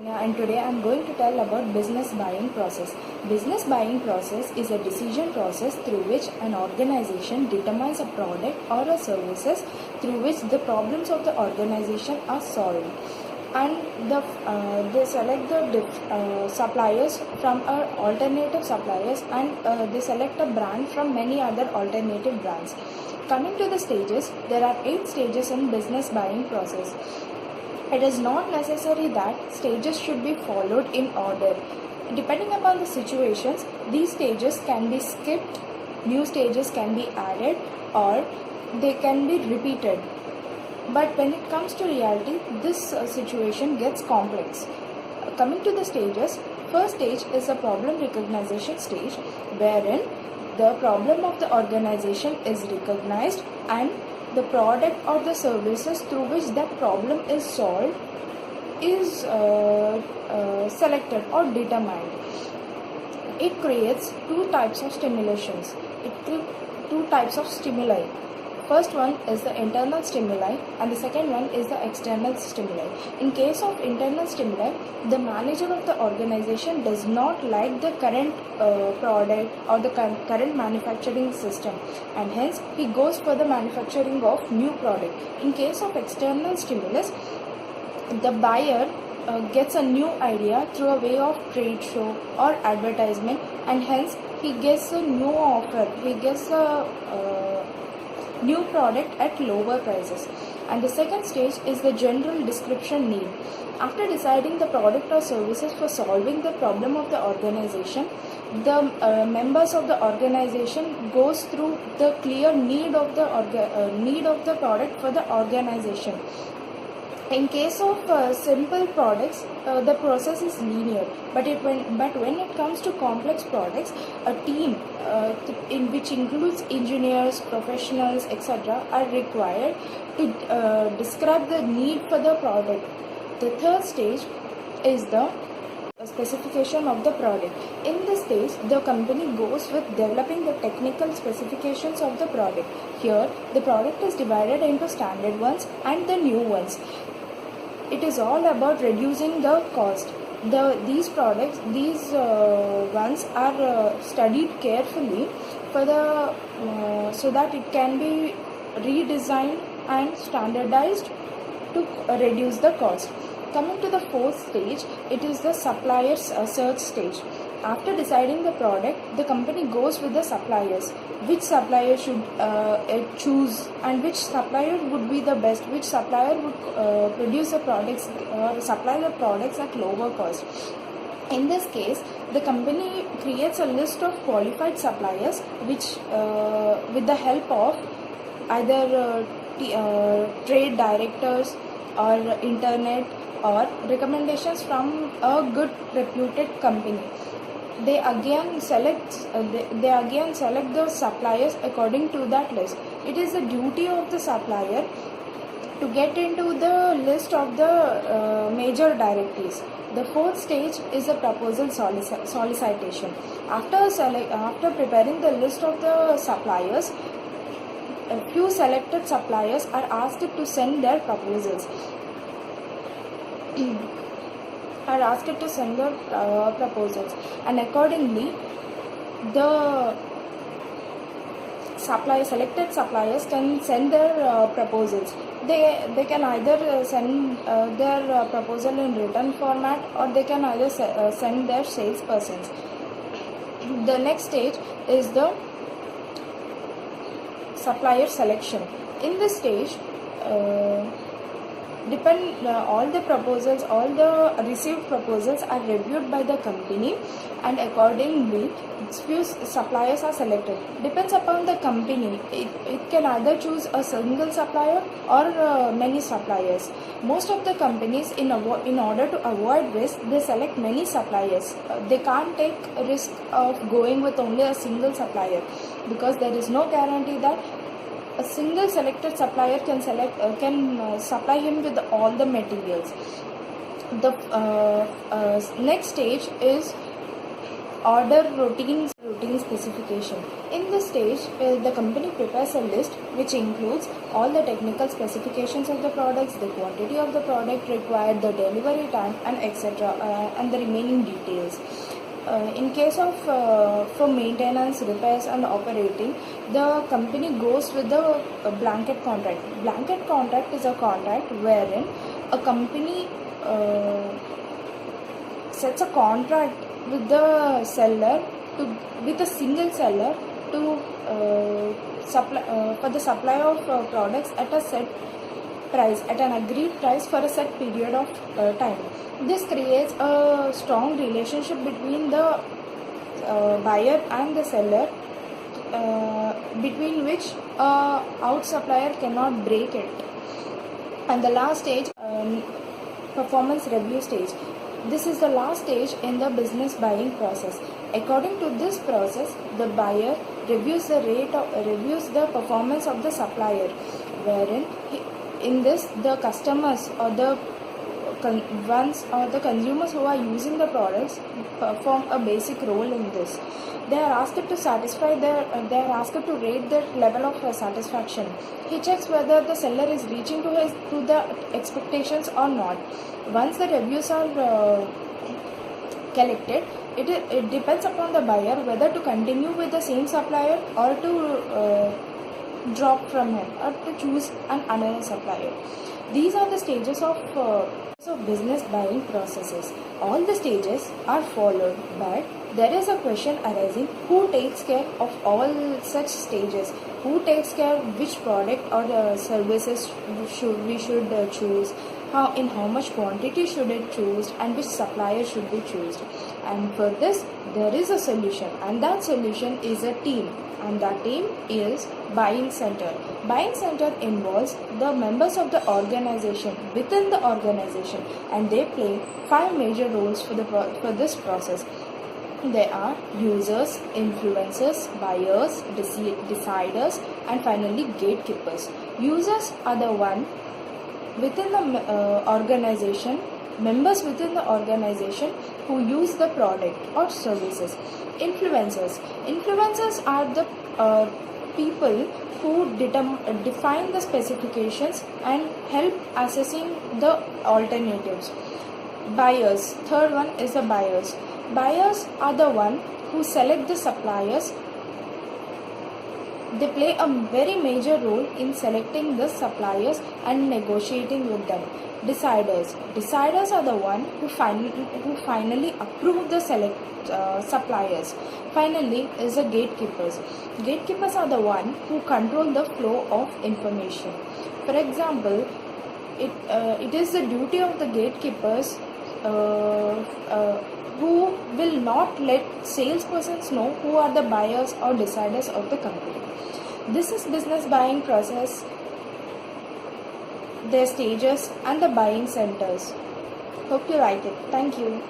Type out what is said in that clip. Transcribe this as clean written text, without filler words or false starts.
Yeah, and today I'm going to tell about business buying process. Business buying process is a decision process through which an organization determines a product or a services through which the problems of the organization are solved. And they select the suppliers from alternative suppliers, and they select a brand from many other alternative brands. Coming to the stages, there are 8 stages in business buying process. It is not necessary that stages should be followed in order. Depending upon the situations, these stages can be skipped, new stages can be added, or they can be repeated. But when it comes to reality, this situation gets complex. Coming to the stages, first stage is the problem recognition stage, wherein the problem of the organization is recognized and the product or the services through which that problem is solved is selected or determined. It creates two types of stimulations. Two types of stimuli. First one is the internal stimuli and the second one is the external stimuli. In case of internal stimuli, the manager of the organization does not like the current product or the current manufacturing system, and hence he goes for the manufacturing of new product. In case of external stimulus, the buyer gets a new idea through a way of trade show or advertisement, and hence he gets a new offer, he gets a new product at lower prices. And the second stage is the general description need. After deciding the product or services for solving the problem of the organization, the members of the organization goes through the clear need of the product for the organization. In case of simple products, the process is linear. But when it comes to complex products, a team in which includes engineers, professionals, etc., are required to describe the need for the product. The third stage is the specification of the product. In this stage, the company goes with developing the technical specifications of the product. Here, the product is divided into standard ones and the new ones. It is all about reducing the cost. These ones are studied carefully so that it can be redesigned and standardized to reduce the cost. Coming to the fourth stage, it is the supplier search stage. After deciding the product, the company goes with the suppliers. Which supplier should it choose, and which supplier would be the best, which supplier would produce the products or supply the products at lower cost. In this case, the company creates a list of qualified suppliers which with the help of either trade directors or internet or recommendations from a good reputed company. They again select the suppliers according to that list. It is the duty of the supplier to get into the list of the major directories. The fourth stage is the proposal solicitation. After preparing the list of the suppliers, a few selected suppliers are asked to send their proposals. And accordingly the selected suppliers can send their proposals. They can either send their proposal in written format, or they can either send their salespersons. The next stage is the supplier selection. In this stage, all the received proposals are reviewed by the company, and accordingly few suppliers are selected. Depends upon the company. It can either choose a single supplier or many suppliers. Most of the companies, in order to avoid risk, they select many suppliers. They can't take a risk of going with only a single supplier, because there is no guarantee that a single selected supplier can supply him with all the materials. The next stage is Order routine specification. In this stage, the company prepares a list which includes all the technical specifications of the products, the quantity of the product required, the delivery time, and etc. And the remaining details. In case of for maintenance, repairs, and operating, the company goes with the blanket contract. Blanket contract is a contract wherein a company sets a contract with the seller with a single seller to supply for the supply of products at a set price, at an agreed price for a set period of time. This creates a strong relationship between the buyer and the seller, between which out supplier cannot break it. And the last stage, performance review stage. This is the last stage in the business buying process. According to this process, the buyer reviews the performance of the supplier, wherein in this the customers or the consumers who are using the products perform a basic role in this. They are asked to rate their level of satisfaction. He checks whether the seller is reaching to the expectations or not. Once the reviews are collected, it depends upon the buyer whether to continue with the same supplier or to drop from him or to choose another supplier. These are the stages of business buying processes. All the stages are followed, but there is a question arising: who takes care of all such stages? Who takes care of which product or services we should choose? In how much quantity should it choose, and which supplier should be chosen? And for this, there is a solution, and that solution is a team, and that team is buying center. Buying center involves the members of the organization within the organization, and they play 5 major roles for this process. They are users, influencers, buyers, deciders, and finally gatekeepers. Users are the one within the organization, members within the organization who use the product or services. Influencers are the people who define the specifications and help assessing the alternatives. Buyers, third one is the buyers. Buyers are the one who select the suppliers. They play a very major role in selecting the suppliers and negotiating with them. Deciders are the one who finally approve the suppliers. Finally is the gatekeepers. Gatekeepers are the one who control the flow of information. For example, it is the duty of the gatekeepers who will not let salespersons know who are the buyers or deciders of the company. This is business buying process, their stages and the buying centers. Hope you like it. Thank you.